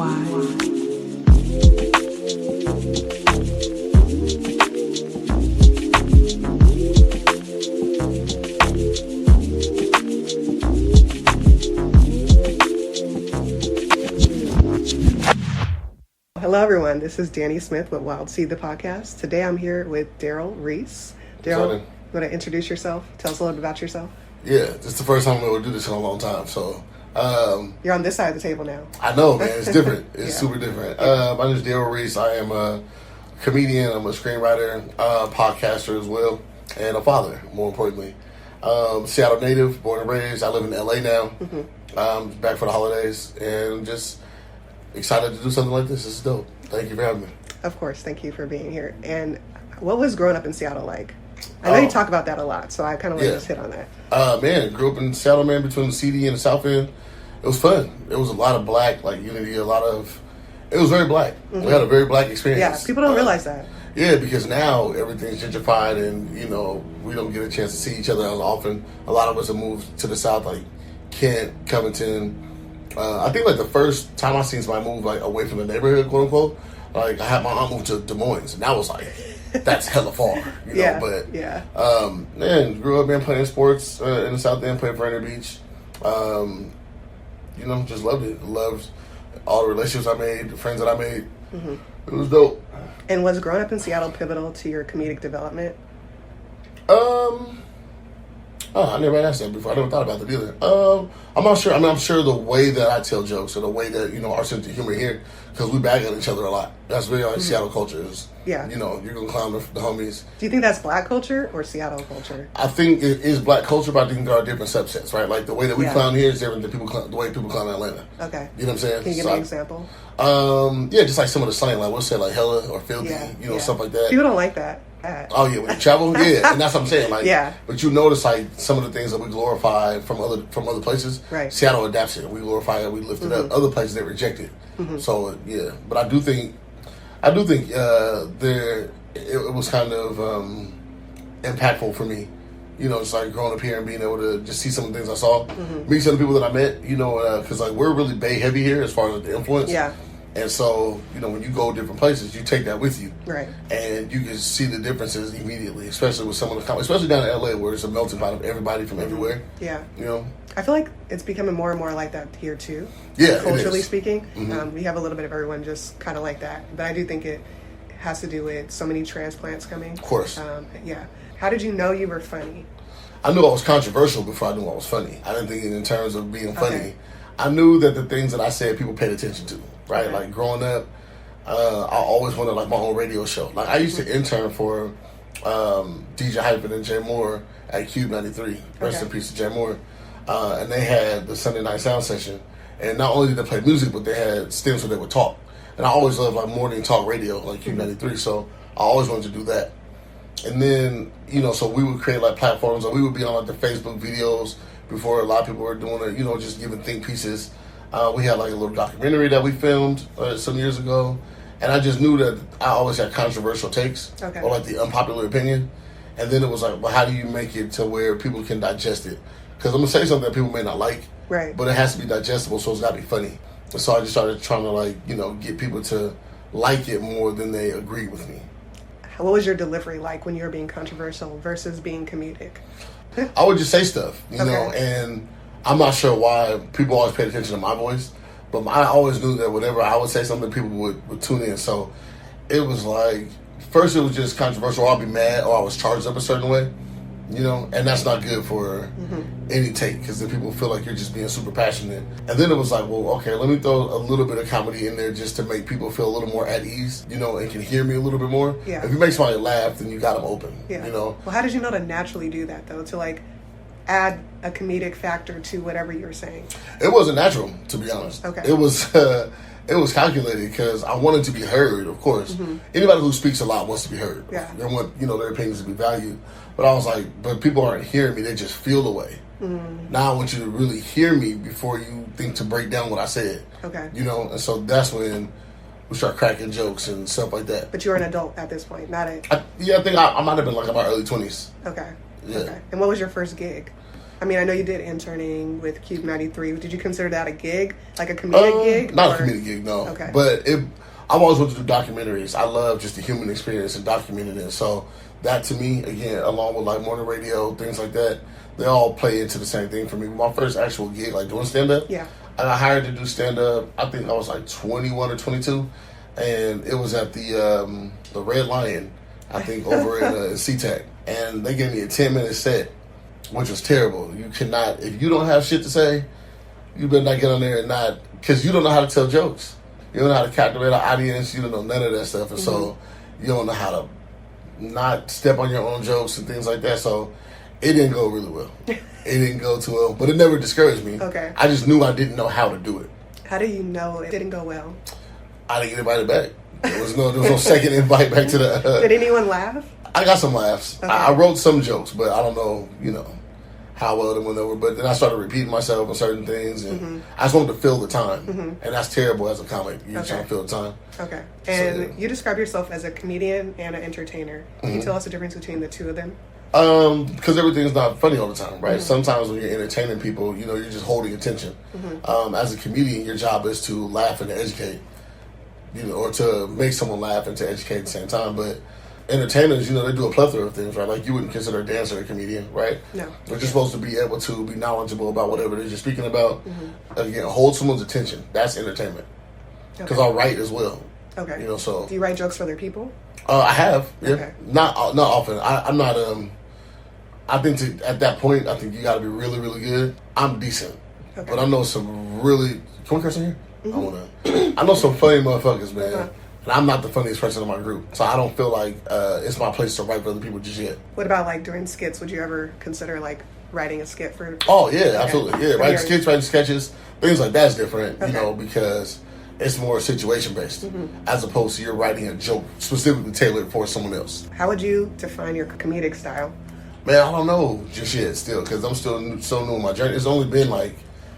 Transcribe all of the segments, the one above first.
Hello, everyone. This is Danny Smith with Wild Seed, the podcast. Today, I'm here with Darryl Reese. Darryl, you want to introduce yourself? Tell us a little bit about yourself. Yeah, this is the first time I'm able to do this in a long time. So you're on this side of the table now. I know, man. It's different. It's super different. My name is Darryl Reese. I am a comedian. I'm a screenwriter, podcaster as well, and a father, more importantly. Seattle native, born and raised. I live in LA now. Back for the holidays, and just excited to do something like this. It's dope. Thank you for having me. Of course. Thank you for being here. And what was growing up in Seattle like? I know you talk about that a lot, so I kind of want to just hit on that. Man, grew up in Seattle, man, between the CD and the South End. It was fun. It was a lot of black, unity, it was very black. We had a very black experience. Yeah, people don't realize that. Yeah, because now everything's gentrified and, we don't get a chance to see each other as often. A lot of us have moved to the South, like Kent, Covington. I think, the first time I seen somebody move, away from the neighborhood, quote unquote, I had my aunt move to Des Moines, and that was that's hella far, man, grew up, man, playing sports in the South End, played for Rainier Beach. Just loved it. Loved all the relationships I made, the friends that I made. It was dope. And was growing up in Seattle pivotal to your comedic development? I never asked that before. I never thought about that either. I'm not sure. I'm sure the way that I tell jokes or the way that, our sense of humor here, because we bag on each other a lot. That's very Seattle culture is. Yeah. You're going to clown the homies. Do you think that's black culture or Seattle culture? I think it is black culture, but I think there are different subsets, right? Like the way that we clown here is different than the way people clown in Atlanta. Okay. You know what I'm saying? Can you give me an example? Just some of the slang, we'll say hella or filthy, stuff like that. People don't like that. Oh yeah, when you travel, and that's what I'm saying. But you notice some of the things that we glorify from other places. Right. Seattle adapts it. We glorify it. We lift it up. Other places they reject it. So but I do think it was kind of impactful for me. It's growing up here and being able to just see some of the things I saw, meet some of the people that I met. Because we're really Bay heavy here as far as the influence. Yeah. And so, when you go different places, you take that with you. Right. And you can see the differences immediately, especially with some of the especially down in LA where it's a melting pot of everybody from everywhere. Yeah. I feel like it's becoming more and more like that here too. Yeah. Culturally speaking. We have a little bit of everyone just kind of like that. But I do think it has to do with so many transplants coming. Of course. How did you know you were funny? I knew I was controversial before I knew I was funny. I didn't think it in terms of being funny. Okay. I knew that the things that I said people paid attention to. Right, okay. Growing up, I always wanted my own radio show. I used to intern for DJ Hyphen and Jay Moore at KUBE 93. Rest in peace to Jay Moore. And they had the Sunday night sound session. And not only did they play music, but they had stints where they would talk. And I always loved morning talk radio, KUBE 93. So I always wanted to do that. And then so we would create platforms, or we would be on the Facebook videos before a lot of people were doing it. Just giving think pieces. We had a little documentary that we filmed some years ago, and I just knew that I always had controversial takes or the unpopular opinion, and then it was well, how do you make it to where people can digest it? Because I'm gonna say something that people may not like, right? But it has to be digestible, so it's gotta be funny. And so I just started trying to get people to like it more than they agree with me. What was your delivery like when you were being controversial versus being comedic? I would just say stuff, and I'm not sure why people always paid attention to my voice, but I always knew that whenever I would say something, people would tune in. So it was first it was just controversial, or I'll be mad, or I was charged up a certain way, and that's not good for any take, because then people feel like you're just being super passionate. And then it was well, okay, let me throw a little bit of comedy in there just to make people feel a little more at ease, and can hear me a little bit more. Yeah. If you make somebody laugh, then you got them open, Well, how did you know to naturally do that, though, to add a comedic factor to whatever you're saying? It wasn't natural, to be honest. Okay. It was calculated because I wanted to be heard, of course. Anybody who speaks a lot wants to be heard. Yeah. They want, their opinions to be valued. But I was but people aren't hearing me, they just feel the way. Now I want you to really hear me before you think to break down what I said. Okay. And so that's when we start cracking jokes and stuff like that. But you're an adult at this point, not a... I think I might have been in my early 20s. Okay. Yeah. Okay. And what was your first gig? I mean, I know you did interning with KUBE 93. Did you consider that a gig, like a comedic gig? Not a comedic gig, no. Okay. But I've always wanted to do documentaries. I love just the human experience and documenting it. So that to me, again, along with like morning radio, things like that, they all play into the same thing for me. My first actual gig, like doing stand-up, yeah. I got hired to do stand-up, I think I was like 21 or 22, and it was at the Red Lion, I think, over in SeaTac. And they gave me a 10-minute set, which was terrible. You cannot, if you don't have shit to say, you better not get on there and not, because you don't know how to tell jokes. You don't know how to captivate an audience. You don't know none of that stuff. And so you don't know how to not step on your own jokes and things like that. So it didn't go really well. It didn't go too well. But it never discouraged me. Okay. I just knew I didn't know how to do it. How do you know it didn't go well? I didn't get invited back. There was no second invite back to the... Did anyone laugh? I got some laughs. Okay. I wrote some jokes, but I don't know, how well they went over. But then I started repeating myself on certain things, and I just wanted to fill the time. And that's terrible as a comic. You're trying to fill the time. Okay. And you describe yourself as a comedian and an entertainer. Can you tell us the difference between the two of them? Because everything's not funny all the time, right? Sometimes when you're entertaining people, you're just holding attention. As a comedian, your job is to laugh and to educate, or to make someone laugh and to educate at the same time. But entertainers, they do a plethora of things, right? Like you wouldn't consider a dancer a comedian, right? No. They're just supposed to be able to be knowledgeable about whatever it is you're speaking about. Again, hold someone's attention. That's entertainment. Because I write as well. Okay. So do you write jokes for other people? I have. Yeah. Okay. Not often. I'm not. I think at that point, I think you got to be really, really good. I'm decent, but I know some really. Can we curse in here? I know some funny motherfuckers, man. And I'm not the funniest person in my group, so I don't feel like it's my place to write for other people just yet. What about like doing skits? Would you ever consider like writing a skit for? Oh yeah, absolutely. Yeah, writing skits, writing sketches, things like that's different. Because it's more situation based, as opposed to you're writing a joke specifically tailored for someone else. How would you define your comedic style? Man, I don't know just yet still, because I'm still so new in my journey. It's only been like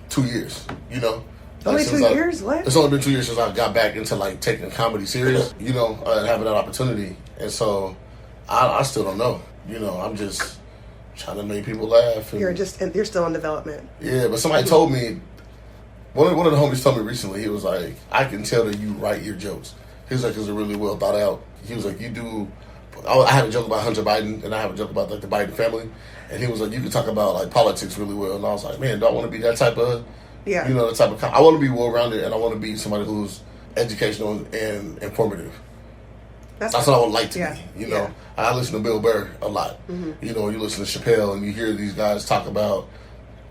2 years, Only 2 years? What? It's only been 2 years since I got back into like taking comedy serious, and having that opportunity. And so I still don't know. I'm just trying to make people laugh. And, you're still in development. Yeah, but somebody told me, one of the homies told me recently, he was like, I can tell that you write your jokes. He was like, it's really well thought out. He was like, you do. I had a joke about Hunter Biden, and I have a joke about like the Biden family. And he was like, you can talk about like politics really well. And I was like, man, do I want to be that type of, the type of, I want to be well-rounded, and I want to be somebody who's educational and informative. That's what I would like to be, I listen to Bill Burr a lot. You listen to Chappelle, and you hear these guys talk about,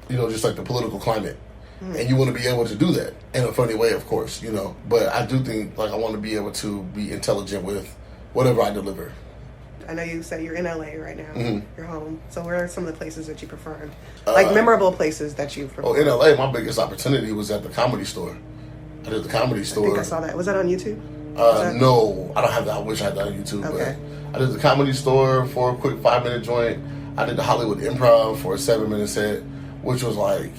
just like the political climate. And you want to be able to do that in a funny way, of course, But I do think, like, I want to be able to be intelligent with whatever I deliver. I know you say you're in LA right now. You're home. So where are some of the places that you performed? Like memorable places that you've performed? In LA, my biggest opportunity was at the Comedy Store. I did the Comedy Store. I think I saw that. Was that on YouTube? No, I don't have that. I wish I had that on YouTube. Okay. But I did the Comedy Store for a quick 5-minute joint. I did the Hollywood Improv for a 7-minute set, which was like,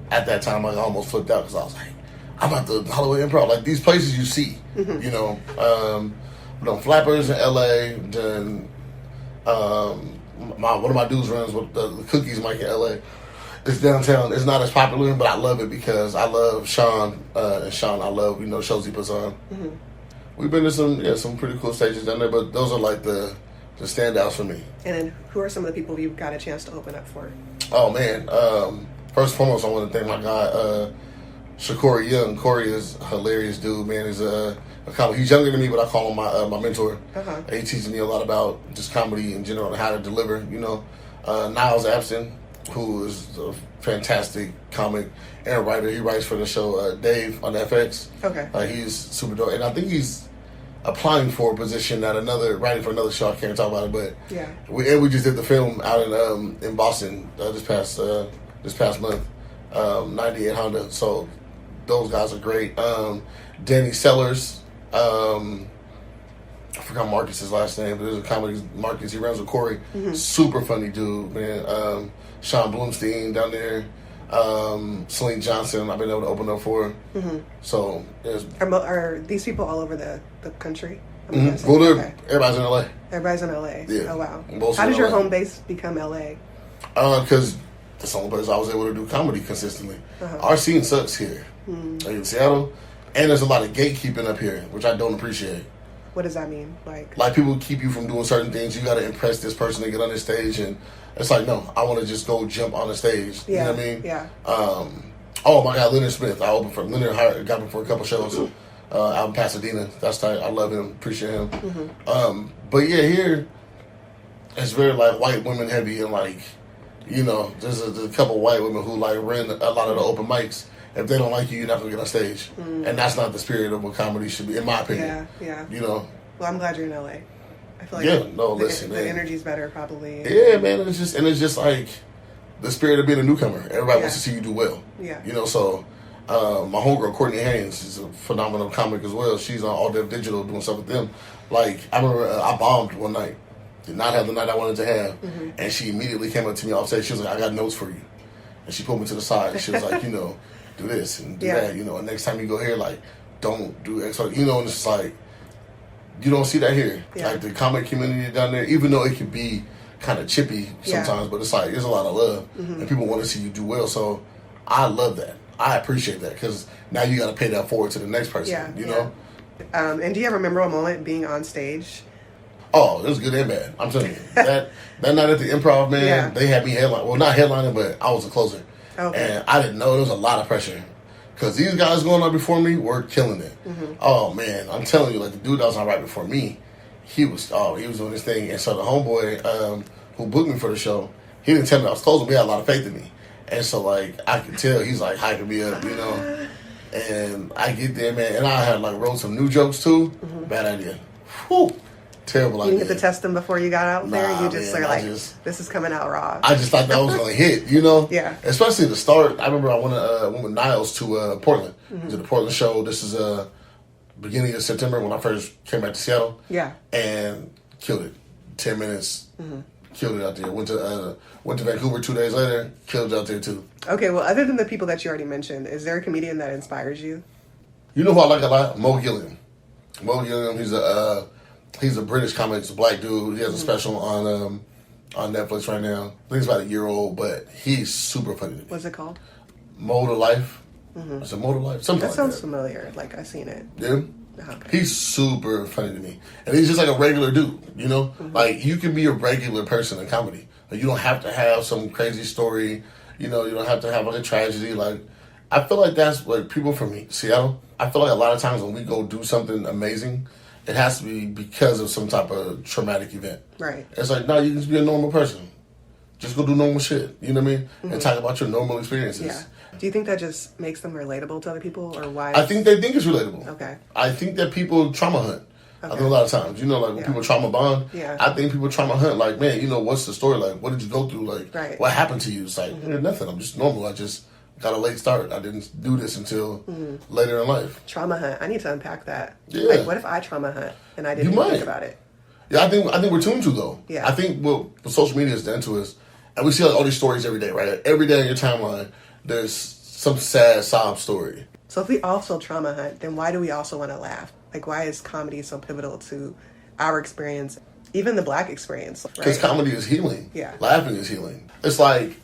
at that time, I almost flipped out because I was like, I'm at the Hollywood Improv. Like, these places you see, done Flappers in LA, done one of my dudes runs with the Cookies Mike in LA. It's downtown. It's not as popular, but I love it because I love Sean, and Sean, I love, shows he puts on. We've been to some pretty cool stages down there, but those are like the standouts for me. And then who are some of the people you've got a chance to open up for? Oh man, first and foremost, I want to thank my guy, Shakori Young. Corey is a hilarious dude, man. He's a comic. He's younger than me, but I call him my mentor. He teaches me a lot about just comedy in general and how to deliver, Niles Abston, who is a fantastic comic and writer. He writes for the show Dave on FX. He's super dope. And I think he's applying for a position at writing for another show. I can't talk about it, but we just did the film out in Boston this past month, 98 Honda. So those guys are great. Danny Sellers, I forgot Marcus's last name, but there's a comedy Marcus. He runs with Corey. Super funny dude, man. Sean Bloomstein down there. Celine Johnson, I've been able to open up for. So are these people all over the country? Well, everybody's in LA. Everybody's in LA. Yeah. Oh wow. Mostly How did your LA. home base become LA? Because that's the only place I was able to do comedy consistently. Our scene sucks here, like in Seattle, and there's a lot of gatekeeping up here, which I don't appreciate. What does that mean? Like people keep you from doing certain things. You got to impress this person to get on the stage, and it's like, no, I want to just go jump on the stage. Yeah. You know what I mean? Yeah. Oh my God, Leonard Smith. I opened for Leonard. Got me for a couple shows out in Pasadena. That's tight. I love him. Appreciate him. But yeah, here it's very like white women heavy, and like, you know, there's a couple white women who like run a lot of the open mics. If they don't like you, you're not gonna get on stage, and that's not the spirit of what comedy should be, in my opinion. Yeah. You know. Well, I'm glad you're in LA. I feel like listen, the energy's better probably. Yeah, man. It's just like the spirit of being a newcomer. Everybody wants to see you do well. Yeah. You know, so my homegirl Courtney Haynes is a phenomenal comic as well. She's on All Dev Digital doing stuff with them. Like, I remember I bombed one night. Did not have the night I wanted to have. And she immediately came up to me off stage. She was like, I got notes for you. And she pulled me to the side. And she was like, you know, do this and do that. You know, and next time you go here, like, don't do X. You know, and it's like, you don't see that here. Yeah. Like, the comic community down there, even though it can be kind of chippy sometimes, but it's like, there's a lot of love. And people want to see you do well. So I love that. I appreciate that, because now you got to pay that forward to the next person, you know? And do you have a memorable moment being on stage? Oh, it was good and bad. I'm telling you. that night at the Improv, man, they had me headline. Well, not headlining, but I was a closer. Okay. And I didn't know. There was a lot of pressure. Because these guys going on before me were killing it. Oh, man. I'm telling you, like, the dude that was on right before me, he was doing his thing. And so the homeboy who booked me for the show, he didn't tell me I was closing, but he had a lot of faith in me. And so, like, I could tell he's, like, hyping me up, you know. And I get there, man, and I had, like, wrote some new jokes, too. Bad idea. Whew. Terrible idea. You didn't get to test them before you got out there? You just are like, this is coming out raw. I just thought that was going to hit, you know? Yeah. Especially the start. I remember I went with Niles to Portland. To the Portland show. This is beginning of September when I first came back to Seattle. Yeah. And killed it. 10 minutes. Killed it out there. Went to Vancouver 2 days later. Killed it out there, too. Okay, well, other than the people that you already mentioned, is there a comedian that inspires you? You know who I like a lot? Mo Gilliam. Mo Gilliam, he's a British comic. He's a black dude. He has a special on Netflix right now. I think it's about a year old, but he's super funny to me. What's it called? Mo to Life. Is it Mo to Life? Something that like sounds familiar. Like, I've seen it. Yeah? Okay. He's super funny to me. And he's just like a regular dude, you know? Like, you can be a regular person in comedy. Like, you don't have to have some crazy story. You know, you don't have to have, like, a tragedy. Like, I feel like that's, like, people from Seattle, I feel like a lot of times when we go do something amazing, it has to be because of some type of traumatic event. Right. It's like, no, you can just be a normal person. Just go do normal shit. You know what I mean? And talk about your normal experiences. Yeah. Do you think that just makes them relatable to other people, or why? I think they think it's relatable. Okay. I think that people trauma hunt. Okay. I think a lot of times, you know, like when people trauma bond, I think people trauma hunt. Like, man, you know, what's the story? Like, what did you go through? Like, what happened to you? It's like, nothing. I'm just normal. I just got a late start. I didn't do this until later in life. Trauma hunt. I need to unpack that. Yeah. Like, what if I trauma hunt and I didn't think about it? Yeah, I think we're tuned to, though. Yeah. I think what social media has done to us, and we see like all these stories every day, right? Every day on your timeline, there's some sad sob story. So if we also trauma hunt, then why do we also want to laugh? Like, why is comedy so pivotal to our experience, even the black experience? Because comedy is healing. Yeah. Laughing is healing. It's like,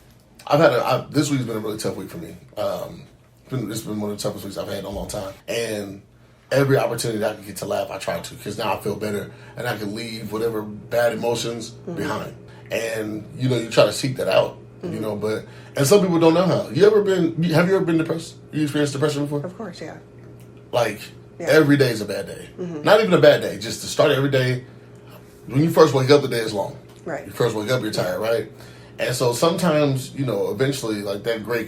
this week's been a really tough week for me. It's been one of the toughest weeks I've had in a long time. And every opportunity that I can get to laugh, I try to, because now I feel better and I can leave whatever bad emotions behind. And, you know, you try to seek that out. You know, and some people don't know how. Have you ever been depressed? You experienced depression before? Of course, yeah. Like, every day is a bad day. Not even a bad day, just to start every day. When you first wake up, the day is long. Right. You first wake up, you're tired, right? And so sometimes, you know, eventually, like, that gray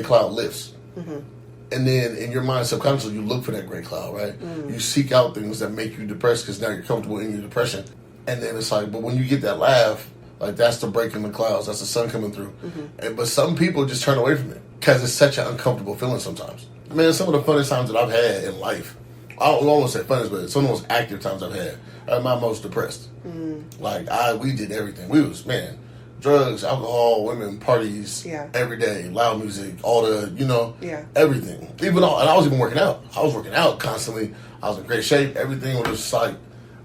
cloud lifts. And then in your mind, subconsciously, you look for that gray cloud, right? You seek out things that make you depressed because now you're comfortable in your depression. And then it's like, but when you get that laugh, like, that's the break in the clouds. That's the sun coming through. But some people just turn away from it because it's such an uncomfortable feeling sometimes. Man, some of the funniest times that I've had in life, I don't want to say funniest, but some of the most active times I've had are my most depressed. Like, we did everything. We was, man, drugs, alcohol, women, parties, every day, loud music, all the, you know, everything. And I was even working out. I was working out constantly. I was in great shape. Everything was just like,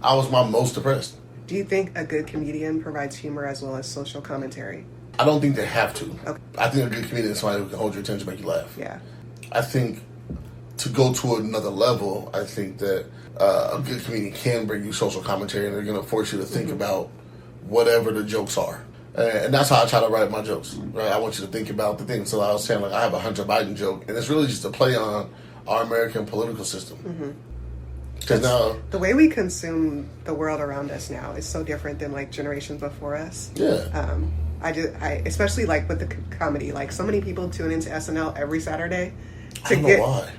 I was my most depressed. Do you think a good comedian provides humor as well as social commentary? I don't think they have to. Okay. I think a good comedian is somebody who can hold your attention, make you laugh. Yeah. I think to go to another level, I think that a good comedian can bring you social commentary, and they're going to force you to think about whatever the jokes are. And that's how I try to write my jokes, right? I want you to think about the things. So I was saying, like, I have a Hunter Biden joke, and it's really just a play on our American political system. Because now, the way we consume the world around us now is so different than like generations before us. yeah. I especially like with the comedy, like so many people tune into SNL every Saturday I don't know why.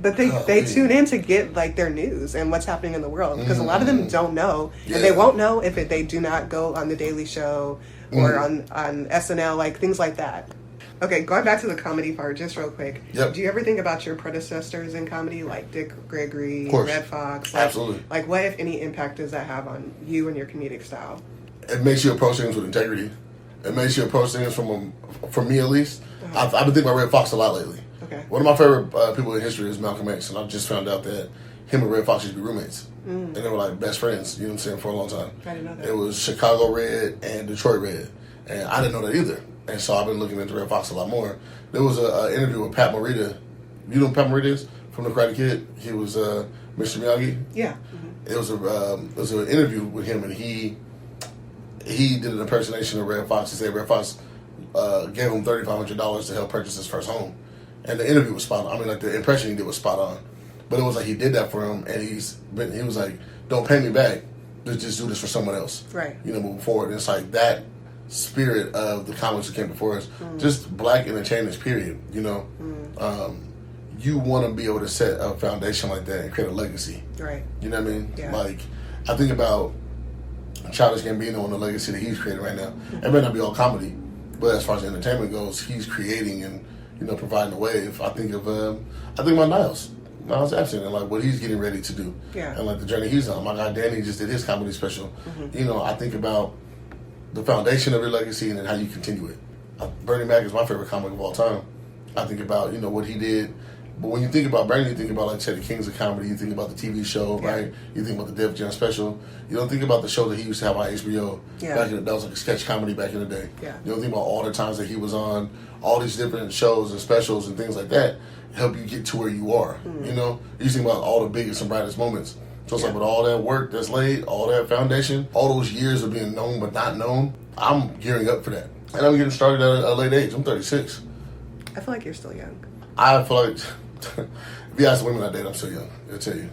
but they tune in to get like their news and what's happening in the world, because a lot of them don't know, and they won't know if they do not go on the Daily Show or on SNL, like things like that. Okay, going back to the comedy part just real quick. Yep. Do you ever think about your predecessors in comedy, like Dick Gregory, Red Fox? Like, Absolutely. Like, what, if any, impact does that have on you and your comedic style? It makes you approach things with integrity. It makes you approach things for me at least. I've been thinking about Red Fox a lot lately. Okay. One of my favorite people in history is Malcolm X, and I just found out that him and Red Fox used to be roommates. And they were like best friends, you know what I'm saying, for a long time. I didn't know that. It was Chicago Red and Detroit Red. And I didn't know that either. And so I've been looking into Red Fox a lot more. There was an interview with Pat Morita. You know who Pat Morita is? From The Karate Kid. He was Mr. Miyagi. Yeah. It was an interview with him, and he did an impersonation of Red Fox. He said Red Fox gave him $3,500 to help purchase his first home. And the interview was spot on. I mean, like, the impression he did was spot on. But it was like he did that for him, and he was like, don't pay me back. Let's just do this for someone else. Right. You know, moving forward. And it's like that spirit of the comics that came before us. Just black entertainers, period. You know, you want to be able to set a foundation like that and create a legacy. Right. You know what I mean? Yeah. Like, I think about Childish Gambino and the legacy that he's creating right now. It may not be all comedy, but as far as entertainment goes, he's creating and, you know, providing a wave. I think about Niles Epstein and like what he's getting ready to do. Yeah. And like the journey he's on. My guy Danny just did his comedy special. You know, I think about the foundation of your legacy and then how you continue it. Bernie Mac is my favorite comic of all time. I think about, you know, what he did. But when you think about Bernie, you think about, like, say, the Kings of Comedy. You think about the TV show, right? You think about the Def Jam special. You don't think about the show that he used to have on HBO. Back in that was like a sketch comedy back in the day. Yeah. You don't think about all the times that he was on all these different shows and specials and things like that help you get to where you are. You know? You think about all the biggest and brightest moments. So it's like with all that work that's laid, all that foundation, all those years of being known but not known, I'm gearing up for that. And I'm getting started at a late age. I'm 36. I feel like you're still young. I feel like, if you ask women I date, I'm still young. They'll tell you.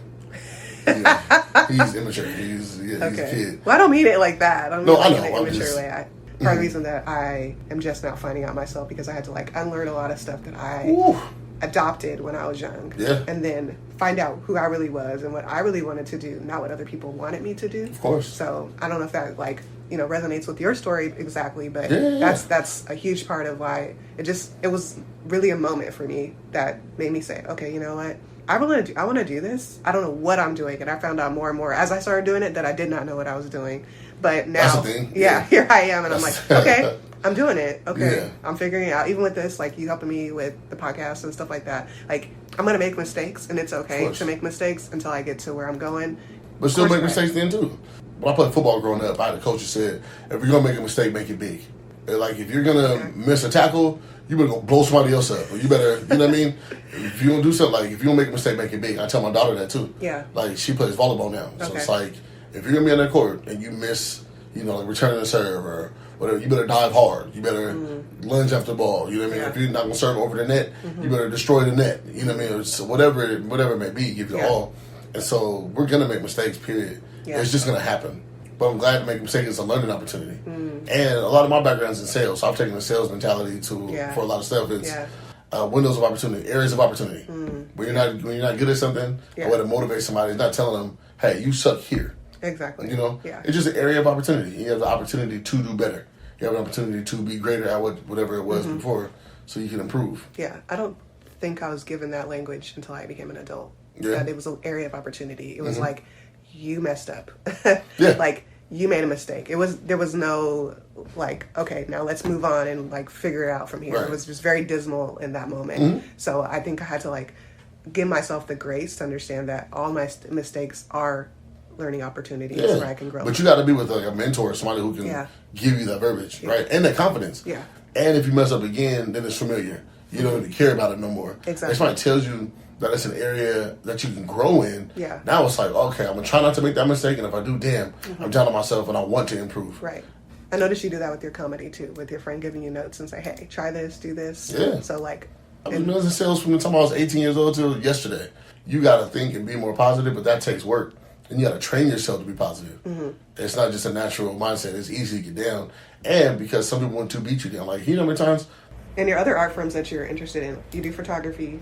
He's immature. He's a kid. Well, I don't mean it like that. I don't mean I it know. in an immature way. Part of the reason that I am just now finding out myself, because I had to like unlearn a lot of stuff that I adopted when I was young. Yeah. And then find out who I really was and what I really wanted to do, not what other people wanted me to do. Of course. So I don't know if that like, you know, resonates with your story exactly, but Yeah. that's a huge part of why it was really a moment for me that made me say, okay, you know what? I want to do this. I don't know what I'm doing, and I found out more and more as I started doing it that I did not know what I was doing. But now, That's the thing. Yeah, here I am, and I'm like, okay, I'm doing it. Okay, Yeah. I'm figuring it out. Even with this, like you helping me with the podcast and stuff like that. Like I'm gonna make mistakes, and it's okay to make mistakes until I get to where I'm going. But still make mistakes then too. When I played football growing up, I had a coach who said, if you're gonna make a mistake, make it big. Like if you're gonna miss a tackle, you better go blow somebody else up. Or you better, you know what I mean? If you don't do something, like if you don't make a mistake, make it big. I tell my daughter that too. Yeah. Like she plays volleyball now. So it's like, if you're gonna be on that court and you miss, you know, like returning a serve or whatever, you better dive hard. You better lunge after the ball. You know what I mean? If you're not gonna serve over the net, you better destroy the net. You know what I mean? So whatever it may be, give your all. And so we're gonna make mistakes, period. Yeah. It's just gonna happen. But I'm glad to make a mistake. It's a learning opportunity. And a lot of my background is in sales, so I've taken the sales mentality for a lot of stuff. It's windows of opportunity, areas of opportunity. When you're not good at something, a way to motivate somebody is not telling them, "Hey, you suck here." Exactly. You know, it's just an area of opportunity. You have the opportunity to do better. You have an opportunity to be greater at whatever it was before, so you can improve. Yeah, I don't think I was given that language until I became an adult. Yeah. That it was an area of opportunity. It was like, you messed up. Yeah. Like, you made a mistake. There was no, like, okay, now let's move on and, like, figure it out from here. Right. It was just very dismal in that moment. So I think I had to, like, give myself the grace to understand that all my mistakes are learning opportunities where I can grow. But you got to be with like a mentor, somebody who can give you that verbiage, right? And that confidence. Yeah. And if you mess up again, then it's familiar. You don't even care about it no more. Exactly. If somebody tells you that it's an area that you can grow in, now it's like, okay, I'm going to try not to make that mistake. And if I do, damn, I'm down on myself and I want to improve. Right. I noticed you do that with your comedy, too, with your friend giving you notes and say, hey, try this, do this. Yeah. So, like... I was in sales from the time I was 18 years old till yesterday. You got to think and be more positive, but that takes work. And you got to train yourself to be positive. It's not just a natural mindset. It's easy to get down. And because some people want to beat you down. Like, you know how many times... And your other art forms that you're interested in, you do photography.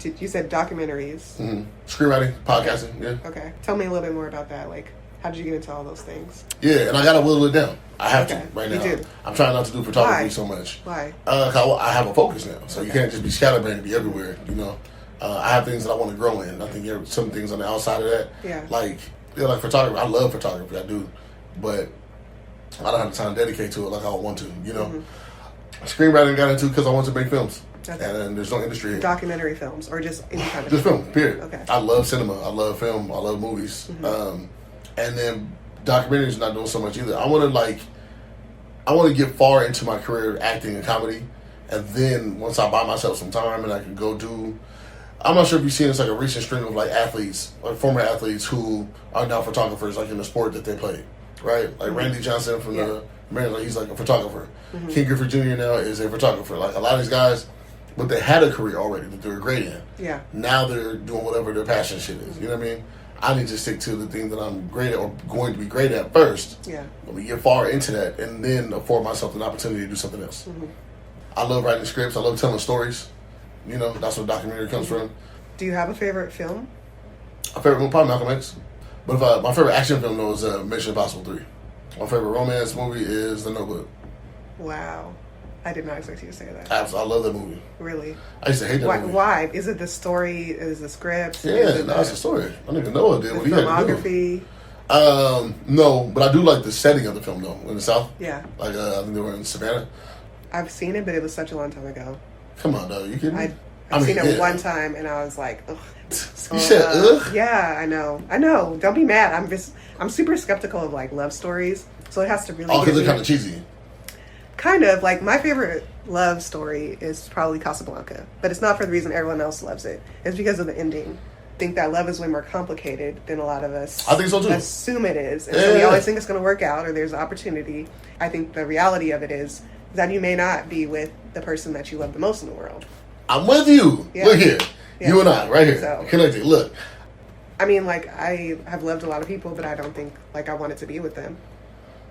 You said documentaries. Screenwriting, podcasting, yeah. Okay. Tell me a little bit more about that. Like, how did you get into all those things? Yeah, and I got to whittle it down. I have to right now. You do? I'm trying not to do photography so much. Why? I have a focus now. So you can't just be scatterbrained and be everywhere, you know. I have things that I want to grow in. I think there are some things on the outside of that. Yeah. Like photography. I love photography. I do. But I don't have the time to dedicate to it like I would want to, you know. Screenwriting got into because I want to make films. Okay. And there's no industry here. Documentary films or just any kind of just film, period. Okay. I love cinema. I love film. I love movies. And then documentaries not doing so much either. I want to get far into my career acting and comedy. And then once I buy myself some time and I can go do... I'm not sure if you've seen, it's like a recent string of like athletes, like former athletes who are now photographers, like in the sport that they play, right? Like Randy Johnson from the Maryland, he's like a photographer. King Griffey Jr. now is a photographer. Like a lot of these guys, but they had a career already that they were great in. Yeah. Now they're doing whatever their passion shit is. You know what I mean? I need to stick to the thing that I'm great at or going to be great at first. Yeah. Let me get far into that and then afford myself an opportunity to do something else. I love writing scripts. I love telling stories. You know, that's where documentary comes from. Do you have a favorite film? My favorite one, probably Malcolm X. But if my favorite action film, though, is Mission Impossible 3. My favorite romance movie is The Notebook. Wow. I did not expect you to say that. I love that movie. Really? I used to hate that movie. Why? Is it the story? Is it the script? Yeah, it's the story. I don't even know what it did. The filmography? No, but I do like the setting of the film, though, in the South. Yeah. Like, I think they were in Savannah. I've seen it, but it was such a long time ago. Come on, though. You kidding me? I've seen it one time, and I was like, ugh. You said ugh? Yeah, I know. Don't be mad. I'm super skeptical of, like, love stories, so it has to really because they're kind of cheesy. Kind of. Like, my favorite love story is probably Casablanca, but it's not for the reason everyone else loves it. It's because of the ending. I think that love is way more complicated than a lot of us I think so too. assume it is. And so we always think it's going to work out or there's an opportunity. I think the reality of it is that you may not be with the person that you love the most in the world. I'm with you. Yeah. Look here. Yeah. You and I, right here. So, connected. Look. I mean, like, I have loved a lot of people, but I don't think, like, I wanted to be with them.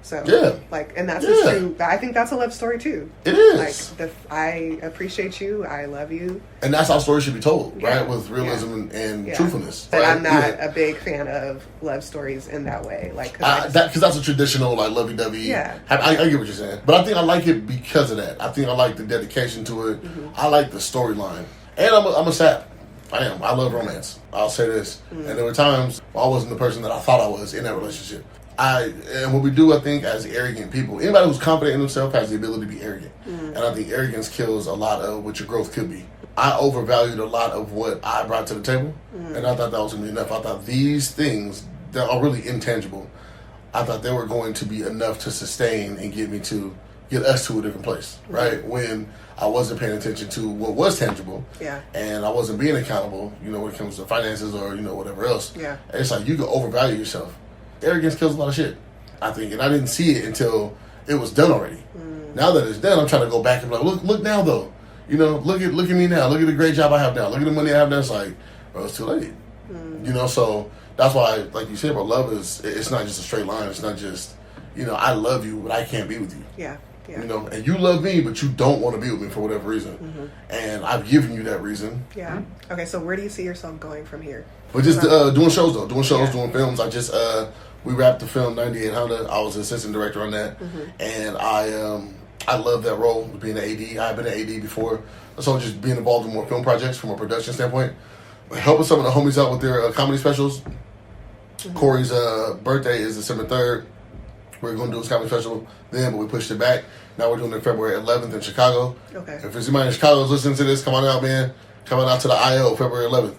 So, like, and that's true. I think that's a love story, too. It is. Like, I appreciate you. I love you. And that's how stories should be told, right? With realism and truthfulness. But right? I'm not a big fan of love stories in that way. Like, because that's a traditional, like, lovey-dovey. Yeah. I get what you're saying. But I think I like it because of that. I think I like the dedication to it. I like the storyline. And I'm a sap. I am. I love romance. I'll say this. And there were times I wasn't the person that I thought I was in that relationship. And what we do, I think, as arrogant people, anybody who's confident in themselves has the ability to be arrogant. And I think arrogance kills a lot of what your growth could be. I overvalued a lot of what I brought to the table, and I thought that was going to be enough. I thought these things that are really intangible, I thought they were going to be enough to sustain and get us to a different place, right? When I wasn't paying attention to what was tangible, and I wasn't being accountable, when it comes to finances or, whatever else. Yeah. And it's like you can overvalue yourself. Arrogance kills a lot of shit, I think, and I didn't see it until it was done already. Now that it's done, I'm trying to go back and be like, look now though, look at me now, look at the great job I have now, look at the money I have now. It's like, bro, it's too late, So that's why, like you said, bro, love it's not just a straight line. It's not just, I love you, but I can't be with you. Yeah. Yeah. And you love me, but you don't want to be with me for whatever reason. And I've given you that reason. Yeah. Okay, so where do you see yourself going from here? But just doing shows, though. Doing films. I just, we wrapped the film 9800. I was assistant director on that. And I love that role, being an AD. I've been an AD before. So just being involved in more film projects from a production standpoint. Helping some of the homies out with their comedy specials. Corey's birthday is December 3rd. We're going to do his comedy special then, but we pushed it back. Now we're doing it February 11th in Chicago. Okay. If there's anybody in Chicago who's listening to this, come on out, man. Come on out to the I.O. February 11th.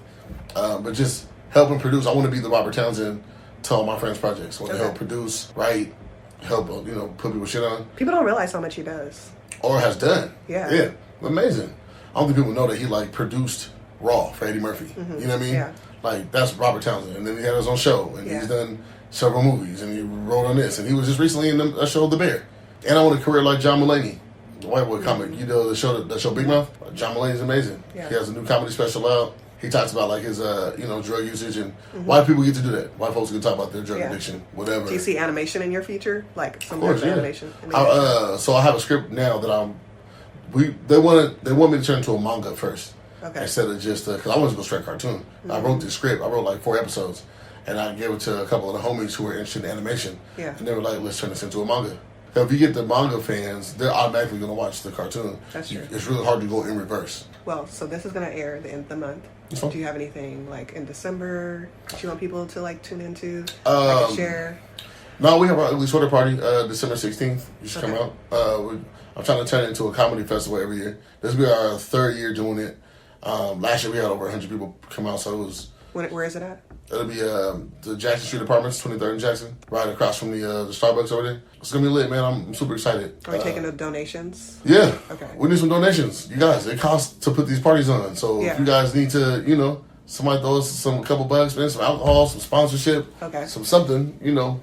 But just helping produce. I want to be the Robert Townsend to all my friends' projects. I want to help produce, write, help, put people's shit on. People don't realize how much he does. Or has done. Yeah. Yeah. Amazing. I don't think people know that he, like, produced Raw for Eddie Murphy. Mm-hmm. You know what I mean? Yeah. Like, that's Robert Townsend. And then he had his own show. And he's done several movies. And he wrote on this. And he was just recently in a show, The Bear. And I want a career like John Mulaney, the white boy comic. You know the show Big Mouth? John Mulaney's amazing. Yeah. He has a new comedy special out. He talks about, like, his, drug usage. And white people get to do that. White folks can talk about their drug addiction, whatever. Do you see animation in your feature? Like, some of course, type of animation? So I have a script now that they want me to turn into a manga first. Okay. Instead of just, because I wanted to go straight cartoon. Mm-hmm. I wrote the script. I wrote like 4 episodes. And I gave it to a couple of the homies who were interested in animation. Yeah. And they were like, let's turn this into a manga. If you get the manga fans, they're automatically going to watch the cartoon. That's true. It's really hard to go in reverse. Well, so this is going to air the end of the month. Do you have anything like in December that you want people to like tune into? Share? No, we have our Ugly Sweater Party, December 16th. You should come out. I'm trying to turn it into a comedy festival every year. This will be our 3rd year doing it. Last year we had over 100 people come out, so it was... Where is it at? It'll be the Jackson Street Apartments, 23rd and Jackson, right across from the Starbucks over there. It's going to be lit, man. I'm super excited. Are we taking the donations? Yeah. Okay. We need some donations. You guys, it costs to put these parties on. So if you guys need to, somebody throw us a couple bucks, man, some alcohol, some sponsorship, some something,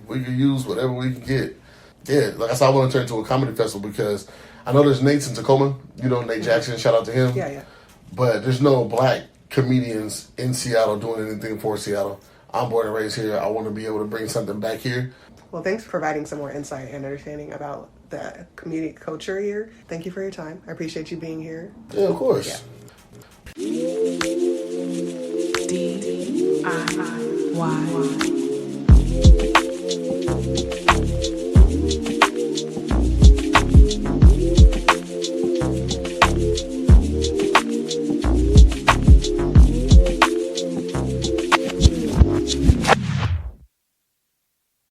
we can use whatever we can get. Yeah, like I said, I want to turn it into a comedy festival because I know there's Nate's in Tacoma. Nate Jackson, shout out to him. Yeah. But there's no black comedians in Seattle doing anything for Seattle. I'm born and raised here. I want to be able to bring something back here. Well, thanks for providing some more insight and understanding about the comedic culture here. Thank you for your time. I appreciate you being here. Yeah, of course. DIY.